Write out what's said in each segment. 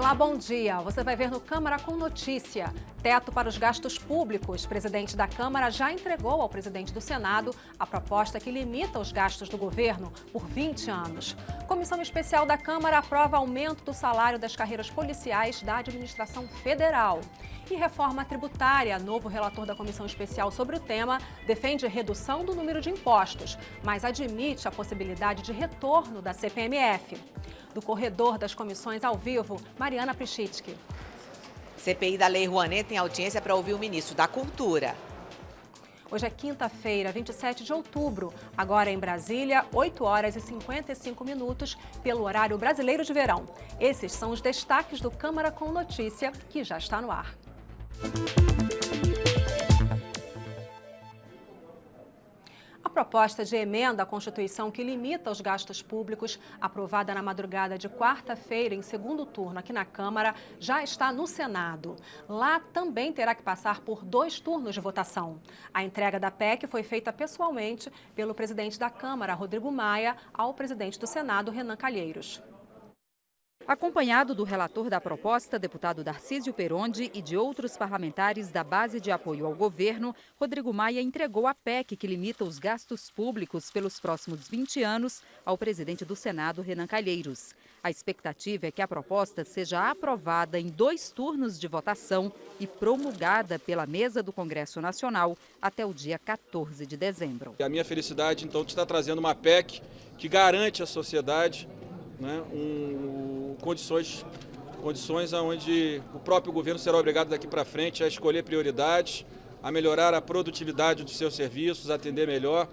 Olá, bom dia. Você vai ver no Câmara com Notícia. Teto para os gastos públicos. O presidente da Câmara já entregou ao presidente do Senado a proposta que limita os gastos do governo por 20 anos. Comissão especial da Câmara aprova aumento do salário das carreiras policiais da administração federal. E reforma tributária. Novo relator da Comissão Especial sobre o tema defende redução do número de impostos, mas admite a possibilidade de retorno da CPMF. Do corredor das comissões ao vivo, Mariana Prichitsky. CPI da Lei Rouanet tem audiência para ouvir o ministro da Cultura. Hoje é quinta-feira, 27 de outubro. Agora em Brasília, 8 horas e 55 minutos, pelo horário brasileiro de verão. Esses são os destaques do Câmara com Notícia, que já está no ar. A proposta de emenda à Constituição que limita os gastos públicos, aprovada na madrugada de quarta-feira em segundo turno aqui na Câmara, já está no Senado. Lá também terá que passar por 2 turnos de votação. A entrega da PEC foi feita pessoalmente pelo presidente da Câmara, Rodrigo Maia, ao presidente do Senado, Renan Calheiros. Acompanhado do relator da proposta, deputado Darcísio Perondi, e de outros parlamentares da base de apoio ao governo, Rodrigo Maia entregou a PEC que limita os gastos públicos pelos próximos 20 anos ao presidente do Senado, Renan Calheiros. A expectativa é que a proposta seja aprovada em 2 turnos de votação e promulgada pela mesa do Congresso Nacional até o dia 14 de dezembro. A minha felicidade, então, de estar trazendo uma PEC que garante à sociedade condições onde o próprio governo será obrigado daqui para frente a escolher prioridades, a melhorar a produtividade dos seus serviços, a atender melhor.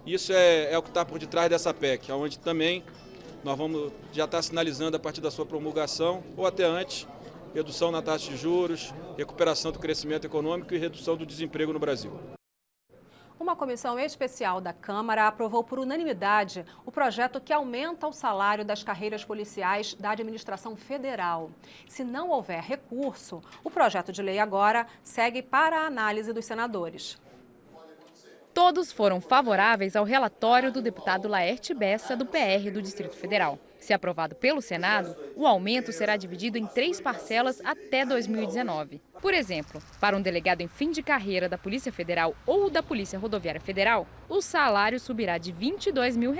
Isso é o que está por detrás dessa PEC, onde também nós vamos já estar sinalizando a partir da sua promulgação, ou até antes, redução na taxa de juros, recuperação do crescimento econômico e redução do desemprego no Brasil. Uma comissão especial da Câmara aprovou por unanimidade o projeto que aumenta o salário das carreiras policiais da administração federal. Se não houver recurso, o projeto de lei agora segue para a análise dos senadores. Todos foram favoráveis ao relatório do deputado Laerte Bessa, do PR do Distrito Federal. Se aprovado pelo Senado, o aumento será dividido em 3 parcelas até 2019. Por exemplo, para um delegado em fim de carreira da Polícia Federal ou da Polícia Rodoviária Federal, o salário subirá de R$ 22 mil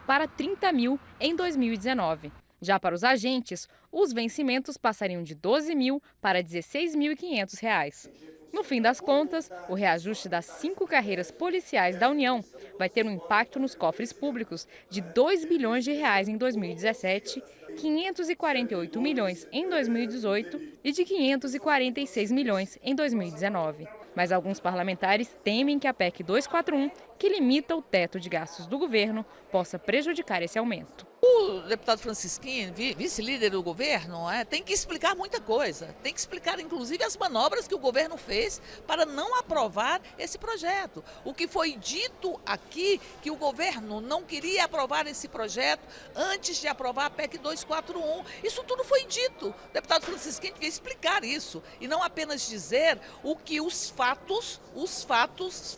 para R$ 30 mil em 2019. Já para os agentes, os vencimentos passariam de R$ 12 mil para R$ 16.500. No fim das contas, o reajuste das 5 carreiras policiais da União vai ter um impacto nos cofres públicos de R$ 2 bilhões em 2017, 548 milhões em 2018 e de 546 milhões em 2019. Mas alguns parlamentares temem que a PEC 241, que limita o teto de gastos do governo, possa prejudicar esse aumento. O deputado Francisquinho, vice-líder do governo, tem que explicar muita coisa. Tem que explicar, inclusive, as manobras que o governo fez para não aprovar esse projeto. O que foi dito aqui, que o governo não queria aprovar esse projeto antes de aprovar a PEC 241. Isso tudo foi dito. O deputado Francisquinho devia explicar isso e não apenas dizer o que os fatos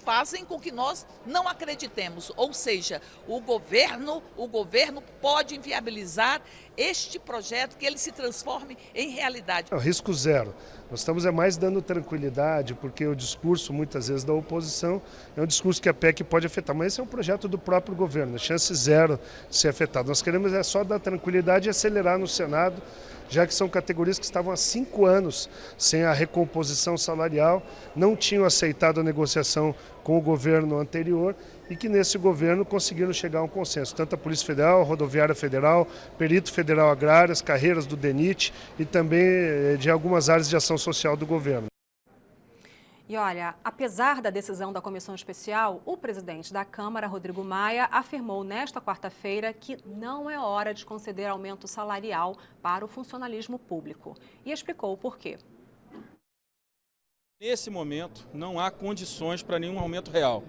fazem com que nós não acreditemos. Ou seja, o governo pode inviabilizar este projeto, que ele se transforme em realidade. Risco zero. Nós estamos mais dando tranquilidade, porque o discurso, muitas vezes, da oposição é um discurso que a PEC pode afetar, mas esse é um projeto do próprio governo, chance zero de ser afetado. Nós queremos só dar tranquilidade e acelerar no Senado, já que são categorias que estavam há 5 anos sem a recomposição salarial, não tinham aceitado a negociação com o governo anterior e que nesse governo conseguiram chegar a um consenso. Tanto a Polícia Federal, a Rodoviária Federal, Perito Federal Agrário, as carreiras do DENIT e também de algumas áreas de ação social do governo. E olha, apesar da decisão da Comissão Especial, o presidente da Câmara, Rodrigo Maia, afirmou nesta quarta-feira que não é hora de conceder aumento salarial para o funcionalismo público. E explicou o porquê. Nesse momento, não há condições para nenhum aumento real.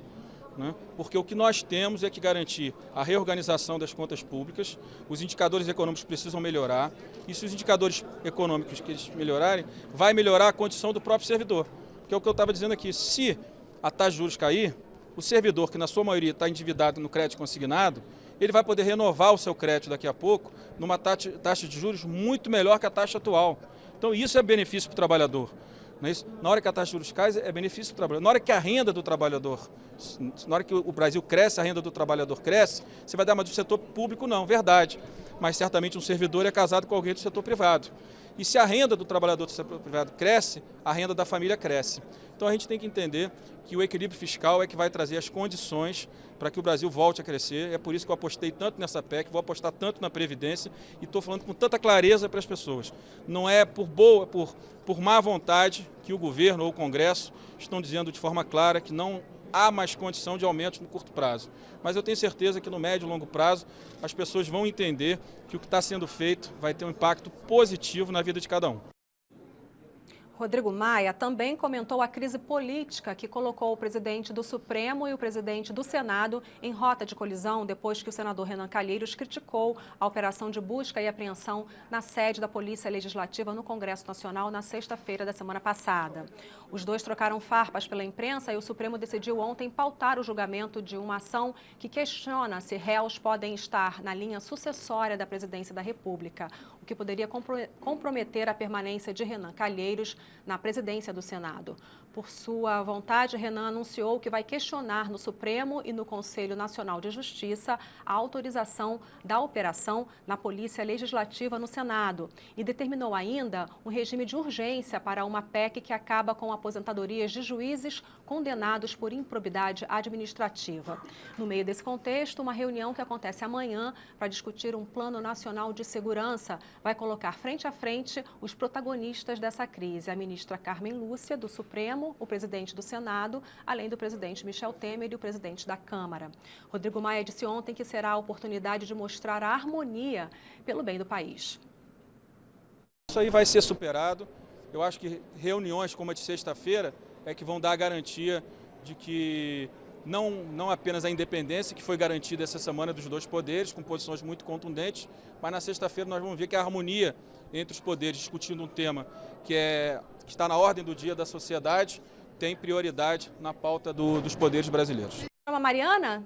Porque o que nós temos é que garantir a reorganização das contas públicas, os indicadores econômicos precisam melhorar, e se os indicadores econômicos que eles melhorarem, vai melhorar a condição do próprio servidor. Que é o que eu estava dizendo aqui, se a taxa de juros cair, o servidor, que na sua maioria está endividado no crédito consignado, ele vai poder renovar o seu crédito daqui a pouco numa taxa de juros muito melhor que a taxa atual. Então isso é benefício para o trabalhador. Não é isso? Na hora que a taxa de juros cai, é benefício para o trabalhador. Na hora que a renda do trabalhador, na hora que o Brasil cresce, a renda do trabalhador cresce, você vai dar, mas do setor público não, verdade. Mas certamente um servidor é casado com alguém do setor privado. E se a renda do trabalhador do setor privado cresce, a renda da família cresce. Então a gente tem que entender que o equilíbrio fiscal é que vai trazer as condições para que o Brasil volte a crescer. É por isso que eu apostei tanto nessa PEC, vou apostar tanto na Previdência e estou falando com tanta clareza para as pessoas. Não é por má vontade que o governo ou o Congresso estão dizendo de forma clara que não há mais condição de aumento no curto prazo. Mas eu tenho certeza que no médio e longo prazo as pessoas vão entender que o que está sendo feito vai ter um impacto positivo na vida de cada um. Rodrigo Maia também comentou a crise política que colocou o presidente do Supremo e o presidente do Senado em rota de colisão depois que o senador Renan Calheiros criticou a operação de busca e apreensão na sede da Polícia Legislativa no Congresso Nacional na sexta-feira da semana passada. Os dois trocaram farpas pela imprensa e o Supremo decidiu ontem pautar o julgamento de uma ação que questiona se réus podem estar na linha sucessória da presidência da República, o que poderia comprometer a permanência de Renan Calheiros na presidência do Senado. Por sua vontade, Renan anunciou que vai questionar no Supremo e no Conselho Nacional de Justiça a autorização da operação na Polícia Legislativa no Senado e determinou ainda um regime de urgência para uma PEC que acaba com aposentadorias de juízes condenados por improbidade administrativa. No meio desse contexto, uma reunião que acontece amanhã para discutir um plano nacional de segurança vai colocar frente a frente os protagonistas dessa crise, a ministra Carmen Lúcia, do Supremo, o presidente do Senado, além do presidente Michel Temer e o presidente da Câmara. Rodrigo Maia disse ontem que será a oportunidade de mostrar a harmonia pelo bem do país. Isso aí vai ser superado. Eu acho que reuniões como a de sexta-feira é que vão dar a garantia de que não apenas a independência, que foi garantida essa semana dos dois poderes, com posições muito contundentes, mas na sexta-feira nós vamos ver que a harmonia entre os poderes, discutindo um tema que está na ordem do dia da sociedade, tem prioridade na pauta dos poderes brasileiros. Chama Mariana?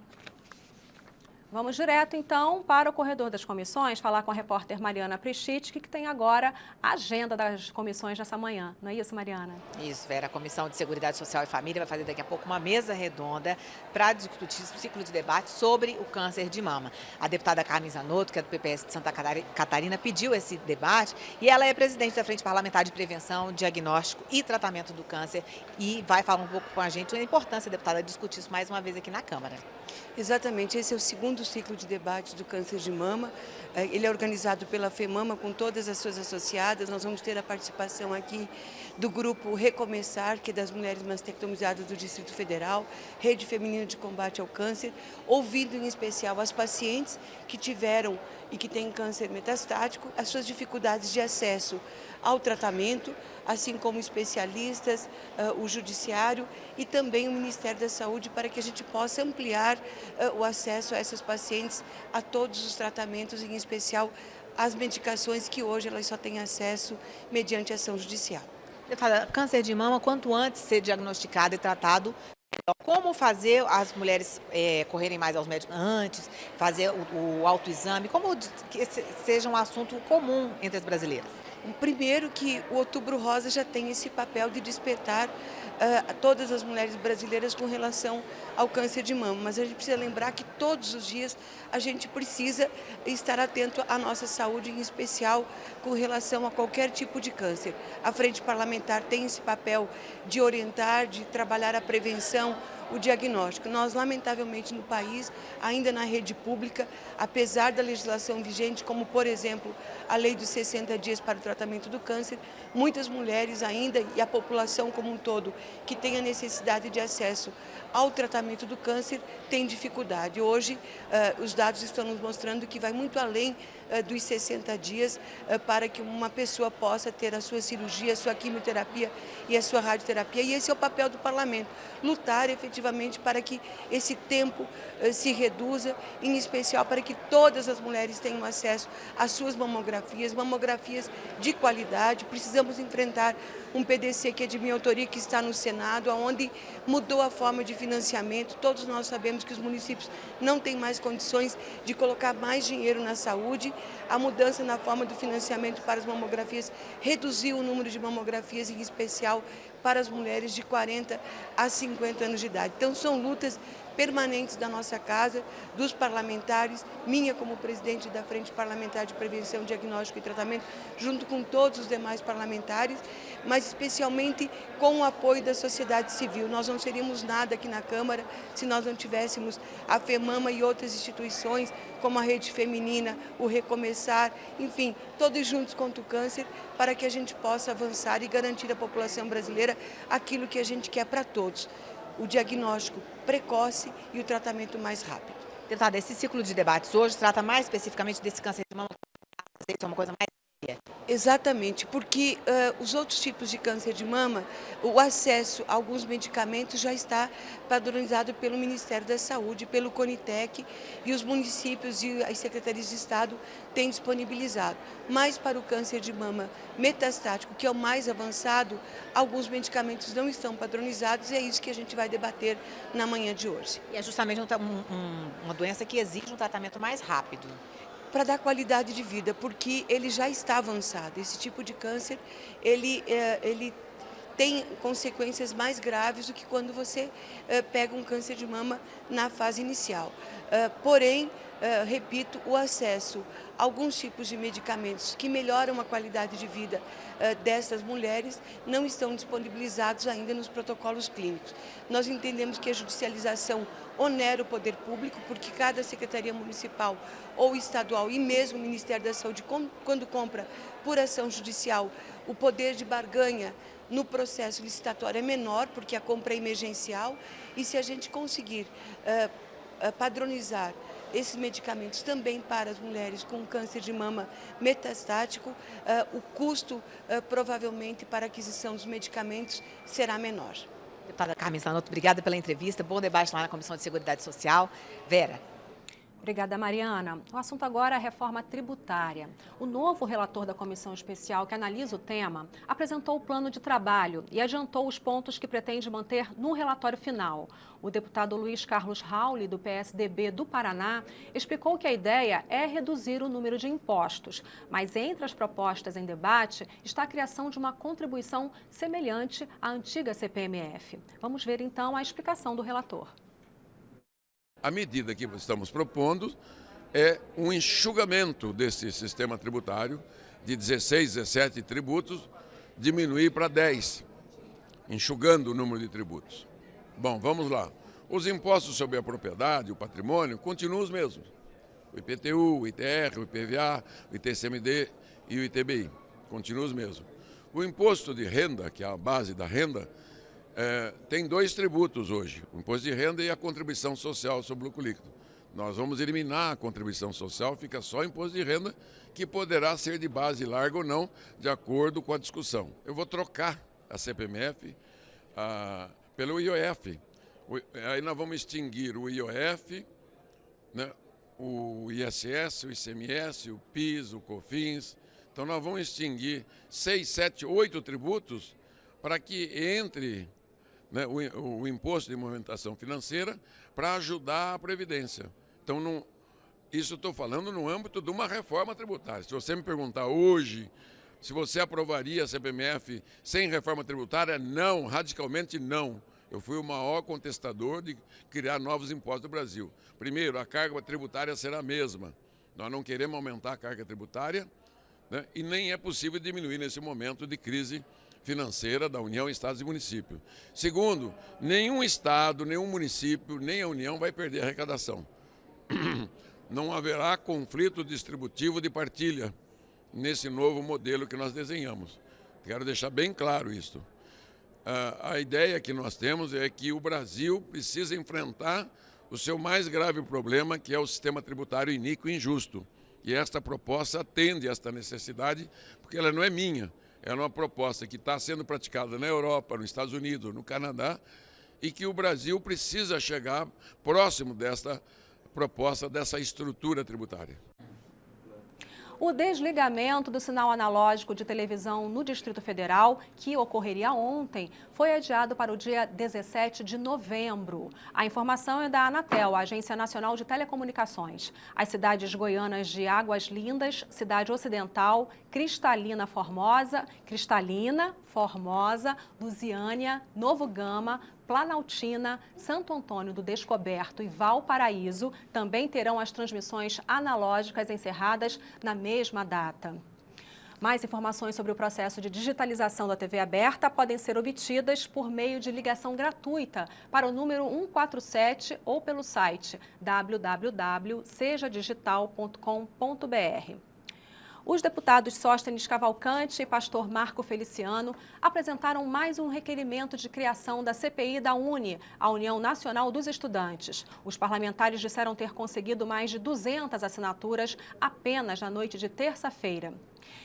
Vamos direto, então, para o corredor das comissões, falar com a repórter Mariana Prischitski, que tem agora a agenda das comissões nessa manhã. Não é isso, Mariana? Isso, Vera. A Comissão de Seguridade Social e Família vai fazer daqui a pouco uma mesa redonda para discutir o ciclo de debate sobre o câncer de mama. A deputada Carmen Zanotto, que é do PPS de Santa Catarina, pediu esse debate e ela é presidente da Frente Parlamentar de Prevenção, Diagnóstico e Tratamento do Câncer e vai falar um pouco com a gente a importância, deputada, de discutir isso mais uma vez aqui na Câmara. Exatamente, esse é o segundo ciclo de debates do câncer de mama. Ele é organizado pela FEMAMA com todas as suas associadas. Nós vamos ter a participação aqui do grupo Recomeçar, que é das mulheres mastectomizadas do Distrito Federal, Rede Feminina de Combate ao Câncer, ouvindo em especial as pacientes que tiveram e que têm câncer metastático, as suas dificuldades de acesso ao tratamento, assim como especialistas, o Judiciário e também o Ministério da Saúde, para que a gente possa ampliar o acesso a essas pacientes a todos os tratamentos, em especial as medicações que hoje elas só têm acesso mediante ação judicial. Deputada, câncer de mama, quanto antes ser diagnosticado e tratado, como fazer as mulheres correrem mais aos médicos antes, fazer o autoexame, como que seja um assunto comum entre as brasileiras? Primeiro que o Outubro Rosa já tem esse papel de despertar todas as mulheres brasileiras com relação ao câncer de mama, mas a gente precisa lembrar que todos os dias a gente precisa estar atento à nossa saúde, em especial com relação a qualquer tipo de câncer. A Frente Parlamentar tem esse papel de orientar, de trabalhar a prevenção, o diagnóstico. Nós, lamentavelmente, no país, ainda na rede pública, apesar da legislação vigente, como, por exemplo, a lei dos 60 dias para o tratamento do câncer, muitas mulheres ainda, e a população como um todo, que tem a necessidade de acesso ao tratamento do câncer, tem dificuldade. Hoje, os dados estão nos mostrando que vai muito além dos 60 dias para que uma pessoa possa ter a sua cirurgia, a sua quimioterapia e a sua radioterapia. E esse é o papel do parlamento, lutar efetivamente efetivamente para que esse tempo se reduza, em especial para que todas as mulheres tenham acesso às suas mamografias de qualidade. Precisamos enfrentar um PDC que é de minha autoria, que está no Senado, onde mudou a forma de financiamento. Todos nós sabemos que os municípios não têm mais condições de colocar mais dinheiro na saúde. A mudança na forma do financiamento para as mamografias reduziu o número de mamografias, em especial para as mulheres de 40 a 50 anos de idade. Então, são lutas permanentes da nossa casa, dos parlamentares, minha como presidente da Frente Parlamentar de Prevenção, Diagnóstico e Tratamento, junto com todos os demais parlamentares, mas especialmente com o apoio da sociedade civil. Nós não seríamos nada aqui na Câmara se nós não tivéssemos a FEMAMA e outras instituições, como a Rede Feminina, o Recomeçar, enfim, todos juntos contra o câncer, para que a gente possa avançar e garantir à população brasileira aquilo que a gente quer para todos: o diagnóstico precoce e o tratamento mais rápido. Deputada, esse ciclo de debates hoje trata mais especificamente desse câncer de mama, isso é uma coisa mais séria. Exatamente, porque os outros tipos de câncer de mama, o acesso a alguns medicamentos já está padronizado pelo Ministério da Saúde, pelo CONITEC, e os municípios e as secretarias de Estado têm disponibilizado. Mas para o câncer de mama metastático, que é o mais avançado, alguns medicamentos não estão padronizados, e é isso que a gente vai debater na manhã de hoje. E é justamente uma doença que exige um tratamento mais rápido. Para dar qualidade de vida, porque ele já está avançado. Esse tipo de câncer, ele tem consequências mais graves do que quando você pega um câncer de mama na fase inicial. Porém, repito, o acesso a alguns tipos de medicamentos que melhoram a qualidade de vida dessas mulheres não estão disponibilizados ainda nos protocolos clínicos. Nós entendemos que a judicialização onera o poder público, porque cada secretaria municipal ou estadual e mesmo o Ministério da Saúde, quando compra por ação judicial, o poder de barganha no processo licitatório é menor, porque a compra é emergencial, e se a gente conseguir padronizar esses medicamentos também para as mulheres com câncer de mama metastático, o custo provavelmente para a aquisição dos medicamentos será menor. Deputada Carmen Zanotto, obrigada pela entrevista, bom debate lá na Comissão de Seguridade Social. Vera. Obrigada, Mariana. O assunto agora é a reforma tributária. O novo relator da comissão especial que analisa o tema apresentou o plano de trabalho e adiantou os pontos que pretende manter no relatório final. O deputado Luiz Carlos Rauli, do PSDB do Paraná, explicou que a ideia é reduzir o número de impostos, mas entre as propostas em debate está a criação de uma contribuição semelhante à antiga CPMF. Vamos ver então a explicação do relator. A medida que estamos propondo é um enxugamento desse sistema tributário de 16, 17 tributos, diminuir para 10, enxugando o número de tributos. Bom, vamos lá. Os impostos sobre a propriedade, o patrimônio, continuam os mesmos. O IPTU, o ITR, o IPVA, o ITCMD e o ITBI, continuam os mesmos. O imposto de renda, que é a base da renda, tem dois tributos hoje, o imposto de renda e a contribuição social sobre o lucro líquido. Nós vamos eliminar a contribuição social, fica só o imposto de renda, que poderá ser de base larga ou não, de acordo com a discussão. Eu vou trocar a CPMF pelo IOF. Aí nós vamos extinguir o IOF, né, o ISS, o ICMS, o PIS, o COFINS. Então nós vamos extinguir 6, 7, 8 tributos para que entre, né, o imposto de movimentação financeira para ajudar a Previdência. Então, isso estou falando no âmbito de uma reforma tributária. Se você me perguntar hoje se você aprovaria a CPMF sem reforma tributária, não, radicalmente não. Eu fui o maior contestador de criar novos impostos do Brasil. Primeiro, a carga tributária será a mesma. Nós não queremos aumentar a carga tributária, né, e nem é possível diminuir nesse momento de crise financeira da União, Estados e municípios. Segundo, nenhum Estado, nenhum município, nem a União vai perder arrecadação. Não haverá conflito distributivo de partilha nesse novo modelo que nós desenhamos. Quero deixar bem claro isso. A ideia que nós temos é que o Brasil precisa enfrentar o seu mais grave problema, que é o sistema tributário iníquo e injusto. E esta proposta atende a esta necessidade, porque ela não é minha. É uma proposta que está sendo praticada na Europa, nos Estados Unidos, no Canadá, e que o Brasil precisa chegar próximo desta proposta, dessa estrutura tributária. O desligamento do sinal analógico de televisão no Distrito Federal, que ocorreria ontem, foi adiado para o dia 17 de novembro. A informação é da Anatel, a Agência Nacional de Telecomunicações. As cidades goianas de Águas Lindas, Cidade Ocidental, Cristalina, Formosa, Lusiânia, Novo Gama, Planaltina, Santo Antônio do Descoberto e Valparaíso também terão as transmissões analógicas encerradas na mesma data. Mais informações sobre o processo de digitalização da TV aberta podem ser obtidas por meio de ligação gratuita para o número 147 ou pelo site www.sejadigital.com.br. Os deputados Sóstenes Cavalcante e pastor Marco Feliciano apresentaram mais um requerimento de criação da CPI da UNE, a União Nacional dos Estudantes. Os parlamentares disseram ter conseguido mais de 200 assinaturas apenas na noite de terça-feira.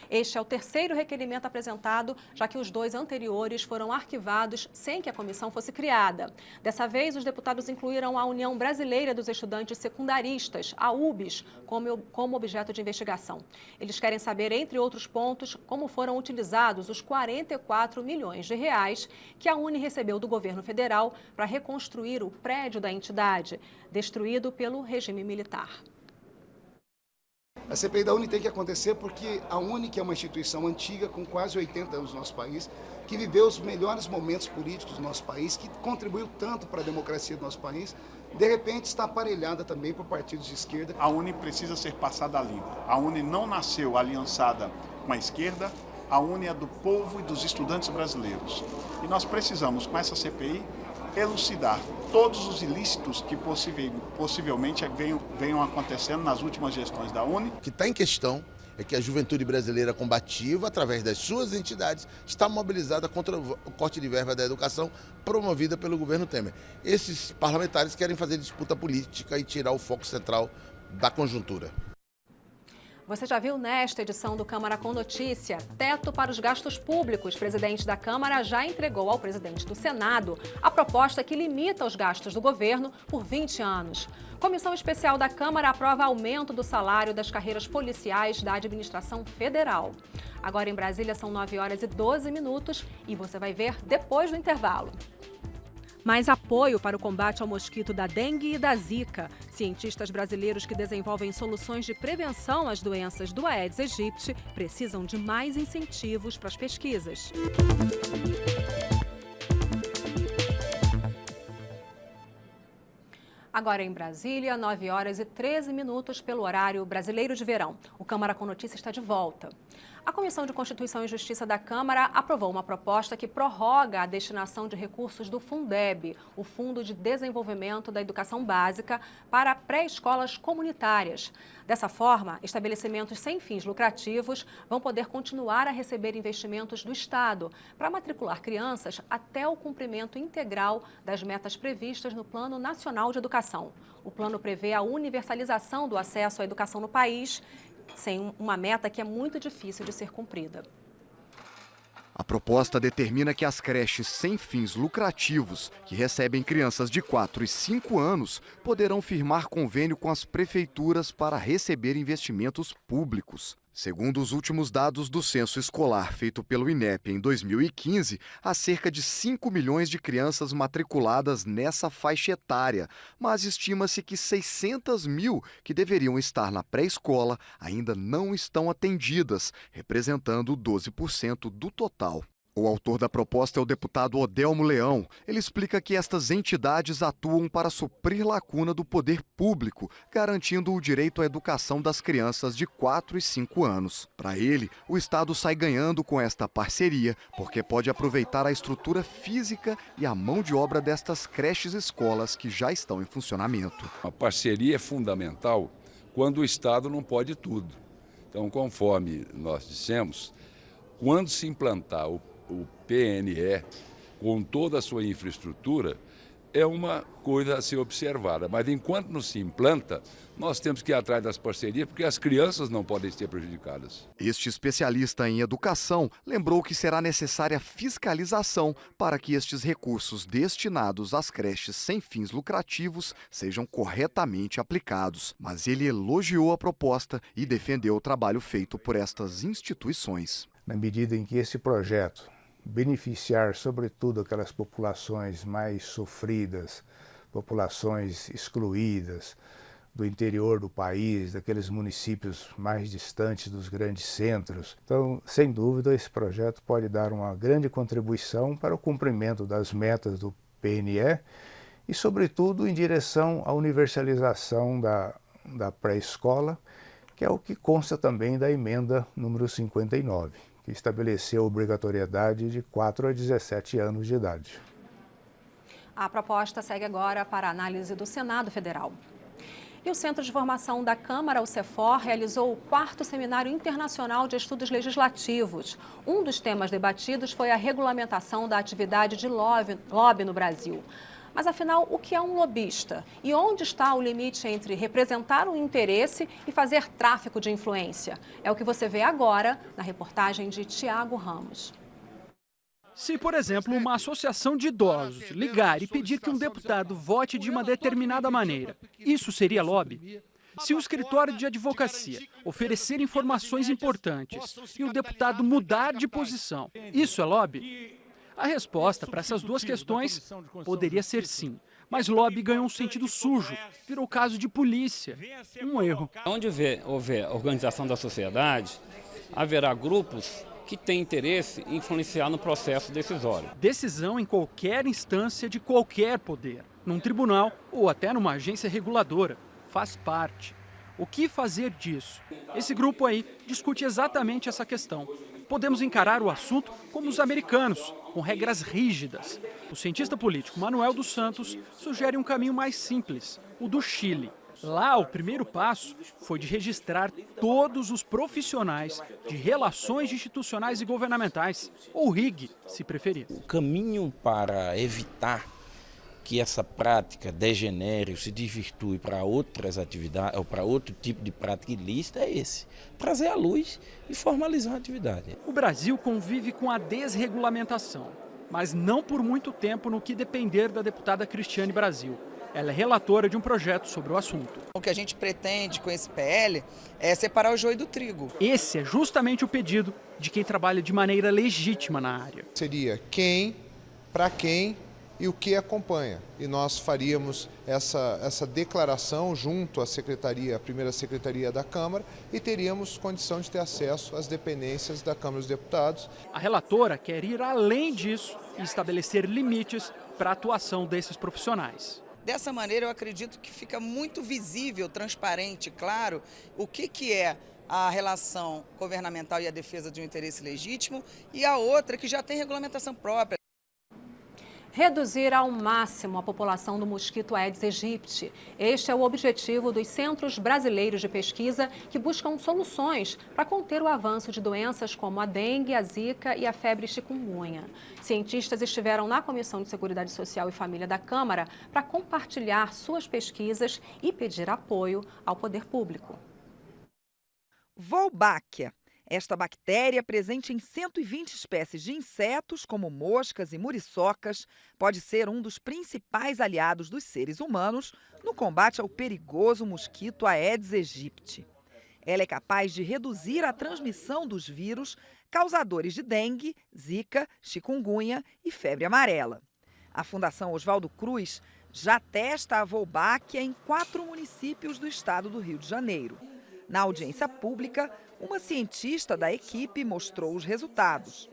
Este é o terceiro requerimento apresentado, já que os dois anteriores foram arquivados sem que a comissão fosse criada. Dessa vez, os deputados incluíram a União Brasileira dos Estudantes Secundaristas, a UBS, como objeto de investigação. Eles querem saber, entre outros pontos, como foram utilizados os 44 milhões de reais que a UNE recebeu do governo federal para reconstruir o prédio da entidade, destruído pelo regime militar. A CPI da UNE tem que acontecer porque a UNE, que é uma instituição antiga, com quase 80 anos no nosso país, que viveu os melhores momentos políticos do nosso país, que contribuiu tanto para a democracia do nosso país, de repente está aparelhada também por partidos de esquerda. A UNE precisa ser passada a limpo. A UNE não nasceu aliançada com a esquerda, a UNE é do povo e dos estudantes brasileiros. E nós precisamos, com essa CPI, elucidar todos os ilícitos que possivelmente venham acontecendo nas últimas gestões da UNE. O que está em questão é que a juventude brasileira combativa, através das suas entidades, está mobilizada contra o corte de verba da educação promovida pelo governo Temer. Esses parlamentares querem fazer disputa política e tirar o foco central da conjuntura. Você já viu nesta edição do Câmara com Notícia? Teto para os gastos públicos. O presidente da Câmara já entregou ao presidente do Senado a proposta que limita os gastos do governo por 20 anos. Comissão especial da Câmara aprova aumento do salário das carreiras policiais da administração federal. Agora em Brasília são 9h12 e você vai ver depois do intervalo. Mais apoio para o combate ao mosquito da dengue e da zika. Cientistas brasileiros que desenvolvem soluções de prevenção às doenças do Aedes aegypti precisam de mais incentivos para as pesquisas. Agora em Brasília, 9h13 pelo horário brasileiro de verão. O Câmara com Notícia está de volta. A Comissão de Constituição e Justiça da Câmara aprovou uma proposta que prorroga a destinação de recursos do Fundeb, o Fundo de Desenvolvimento da Educação Básica, para pré-escolas comunitárias. Dessa forma, estabelecimentos sem fins lucrativos vão poder continuar a receber investimentos do Estado para matricular crianças até o cumprimento integral das metas previstas no Plano Nacional de Educação. O plano prevê a universalização do acesso à educação no país, sem uma meta que é muito difícil de ser cumprida. A proposta determina que as creches sem fins lucrativos, que recebem crianças de 4 e 5 anos, poderão firmar convênio com as prefeituras para receber investimentos públicos. Segundo os últimos dados do censo escolar feito pelo INEP em 2015, há cerca de 5 milhões de crianças matriculadas nessa faixa etária, mas estima-se que 600 mil que deveriam estar na pré-escola ainda não estão atendidas, representando 12% do total. O autor da proposta é o deputado Odelmo Leão. Ele explica que estas entidades atuam para suprir lacuna do poder público, garantindo o direito à educação das crianças de 4 e 5 anos. Para ele, o Estado sai ganhando com esta parceria, porque pode aproveitar a estrutura física e a mão de obra destas creches escolas que já estão em funcionamento. A parceria é fundamental quando o Estado não pode tudo. Então, conforme nós dissemos, quando se implantar o PNE, com toda a sua infraestrutura, é uma coisa a ser observada, mas enquanto não se implanta, nós temos que ir atrás das parcerias, porque as crianças não podem ser prejudicadas. Este especialista em educação lembrou que será necessária fiscalização para que estes recursos destinados às creches sem fins lucrativos sejam corretamente aplicados. Mas ele elogiou a proposta e defendeu o trabalho feito por estas instituições. Na medida em que esse projeto beneficiar, sobretudo, aquelas populações mais sofridas, populações excluídas do interior do país, daqueles municípios mais distantes dos grandes centros. Então, sem dúvida, esse projeto pode dar uma grande contribuição para o cumprimento das metas do PNE e, sobretudo, em direção à universalização da pré-escola, que é o que consta também da emenda número 59. Que estabeleceu a obrigatoriedade de 4 a 17 anos de idade. A proposta segue agora para a análise do Senado Federal. E o Centro de Formação da Câmara, o CEFOR, realizou o 4º Seminário Internacional de Estudos Legislativos. Um dos temas debatidos foi a regulamentação da atividade de lobby no Brasil. Mas, afinal, o que é um lobista? E onde está o limite entre representar um interesse e fazer tráfico de influência? É o que você vê agora na reportagem de Tiago Ramos. Se, por exemplo, uma associação de idosos ligar e pedir que um deputado vote de uma determinada maneira, isso seria lobby? Se o escritório de advocacia oferecer informações importantes e o deputado mudar de posição, isso é lobby? A resposta para essas duas questões poderia ser sim, mas lobby ganhou um sentido sujo, virou caso de polícia, um erro. Onde houver organização da sociedade, haverá grupos que têm interesse em influenciar no processo decisório. Decisão em qualquer instância de qualquer poder, num tribunal ou até numa agência reguladora, faz parte. O que fazer disso? Esse grupo aí discute exatamente essa questão. Podemos encarar o assunto como os americanos, com regras rígidas. O cientista político Manuel dos Santos sugere um caminho mais simples, o do Chile. Lá, o primeiro passo foi de registrar todos os profissionais de relações institucionais e governamentais, ou RIG, se preferir. O caminho para evitar que essa prática degenere ou se desvirtue para outras atividades ou para outro tipo de prática ilícita é esse, trazer à luz e formalizar a atividade. O Brasil convive com a desregulamentação, mas não por muito tempo no que depender da deputada Cristiane Brasil. Ela é relatora de um projeto sobre o assunto. O que a gente pretende com esse PL é separar o joio do trigo. Esse é justamente o pedido de quem trabalha de maneira legítima na área. Seria quem, para quem e o que acompanha. E nós faríamos essa declaração junto à secretaria, a primeira secretaria da Câmara, e teríamos condição de ter acesso às dependências da Câmara dos Deputados. A relatora quer ir além disso e estabelecer limites para a atuação desses profissionais. Dessa maneira, eu acredito que fica muito visível, transparente, claro, o que é a relação governamental e a defesa de um interesse legítimo e a outra que já tem regulamentação própria. Reduzir ao máximo a população do mosquito Aedes aegypti. Este é o objetivo dos Centros Brasileiros de Pesquisa, que buscam soluções para conter o avanço de doenças como a dengue, a zika e a febre chikungunya. Cientistas estiveram na Comissão de Seguridade Social e Família da Câmara para compartilhar suas pesquisas e pedir apoio ao poder público. Wolbachia. Esta bactéria, presente em 120 espécies de insetos, como moscas e muriçocas, pode ser um dos principais aliados dos seres humanos no combate ao perigoso mosquito Aedes aegypti. Ela é capaz de reduzir a transmissão dos vírus causadores de dengue, zika, chikungunya e febre amarela. A Fundação Oswaldo Cruz já testa a Wolbachia em 4 municípios do estado do Rio de Janeiro. Na audiência pública, uma cientista da equipe mostrou os resultados.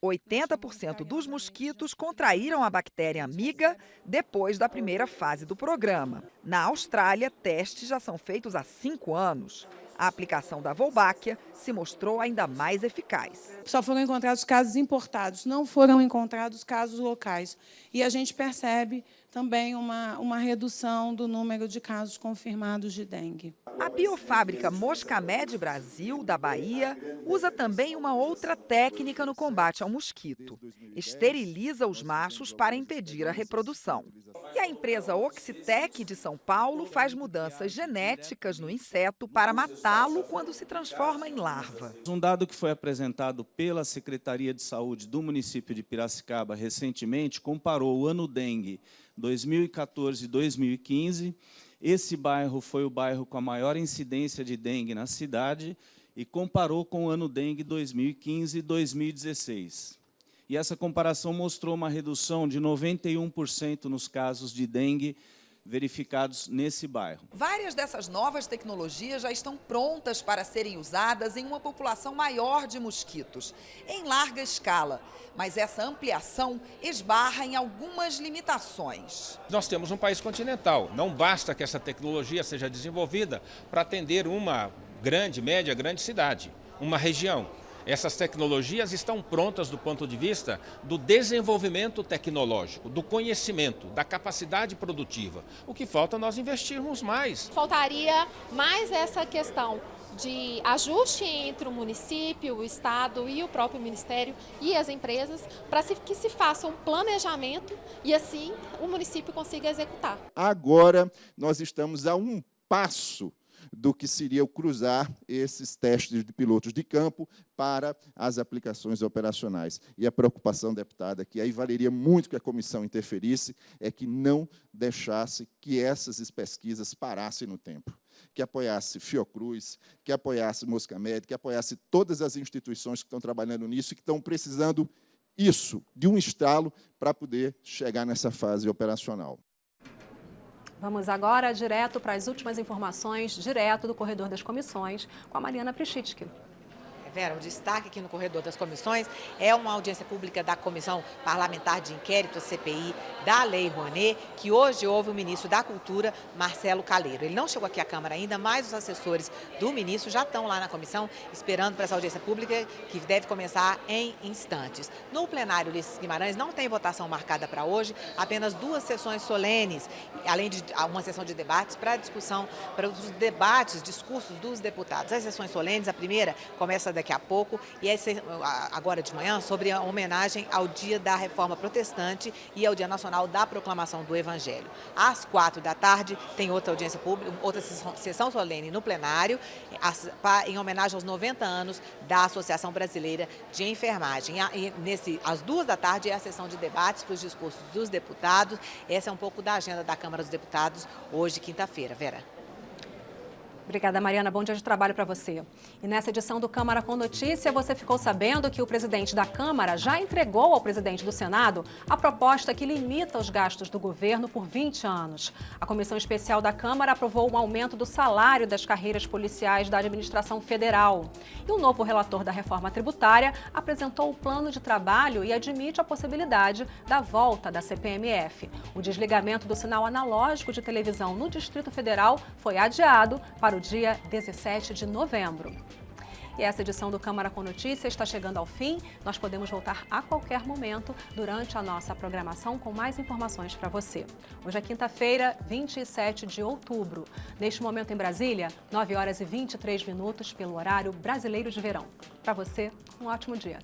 80% dos mosquitos contraíram a bactéria amiga depois da primeira fase do programa. Na Austrália, testes já são feitos há 5 anos. A aplicação da Wolbachia se mostrou ainda mais eficaz. Só foram encontrados casos importados, não foram encontrados casos locais. E a gente percebe também uma redução do número de casos confirmados de dengue. A biofábrica Moscamed Brasil, da Bahia, usa também uma outra técnica no combate ao mosquito. Esteriliza os machos para impedir a reprodução. E a empresa Oxitec de São Paulo faz mudanças genéticas no inseto para matá-lo quando se transforma em larva. Um dado que foi apresentado pela Secretaria de Saúde do município de Piracicaba recentemente comparou o ano dengue 2014 e 2015. Esse bairro foi o bairro com a maior incidência de dengue na cidade e comparou com o ano dengue 2015 e 2016. E essa comparação mostrou uma redução de 91% nos casos de dengue verificados nesse bairro. Várias dessas novas tecnologias já estão prontas para serem usadas em uma população maior de mosquitos, em larga escala. Mas essa ampliação esbarra em algumas limitações. Nós temos um país continental. Não basta que essa tecnologia seja desenvolvida para atender uma grande, média, grande cidade, uma região. Essas tecnologias estão prontas do ponto de vista do desenvolvimento tecnológico, do conhecimento, da capacidade produtiva. O que falta é nós investirmos mais. Faltaria mais essa questão de ajuste entre o município, o estado e o próprio ministério e as empresas para que se faça um planejamento e assim o município consiga executar. Agora nós estamos a um passo do que seria o cruzar esses testes de pilotos de campo para as aplicações operacionais. E a preocupação, deputada, que aí valeria muito que a comissão interferisse, é que não deixasse que essas pesquisas parassem no tempo, que apoiasse Fiocruz, que apoiasse Moscamed, que apoiasse todas as instituições que estão trabalhando nisso e que estão precisando de um estalo para poder chegar nessa fase operacional. Vamos agora direto para as últimas informações, direto do corredor das comissões, com a Mariana Prischitsky. Vera, o destaque aqui no corredor das comissões é uma audiência pública da Comissão Parlamentar de Inquérito, a CPI, da Lei Rouanet, que hoje houve o ministro da Cultura, Marcelo Calheiro. Ele não chegou aqui à Câmara ainda, mas os assessores do ministro já estão lá na comissão, esperando para essa audiência pública, que deve começar em instantes. No plenário Ulisses Guimarães não tem votação marcada para hoje, apenas 2 sessões solenes, além de uma sessão de debates para a discussão, para os debates, discursos dos deputados. As sessões solenes, a primeira começa daqui a pouco, e agora de manhã, sobre a homenagem ao Dia da Reforma Protestante e ao Dia Nacional da Proclamação do Evangelho. Às 4h tem outra audiência pública, outra sessão solene no plenário, em homenagem aos 90 anos da Associação Brasileira de Enfermagem. E às 2h é a sessão de debates para os discursos dos deputados. Essa é um pouco da agenda da Câmara dos Deputados, hoje, quinta-feira. Vera. Obrigada, Mariana. Bom dia de trabalho para você. E nessa edição do Câmara com Notícia, você ficou sabendo que o presidente da Câmara já entregou ao presidente do Senado a proposta que limita os gastos do governo por 20 anos. A Comissão Especial da Câmara aprovou um aumento do salário das carreiras policiais da administração federal. E o novo relator da reforma tributária apresentou o plano de trabalho e admite a possibilidade da volta da CPMF. O desligamento do sinal analógico de televisão no Distrito Federal foi adiado para o dia 17 de novembro. E essa edição do Câmara com Notícia está chegando ao fim. Nós podemos voltar a qualquer momento durante a nossa programação com mais informações para você. Hoje é quinta-feira, 27 de outubro. Neste momento em Brasília, 9h23 pelo horário brasileiro de verão. Para você, um ótimo dia.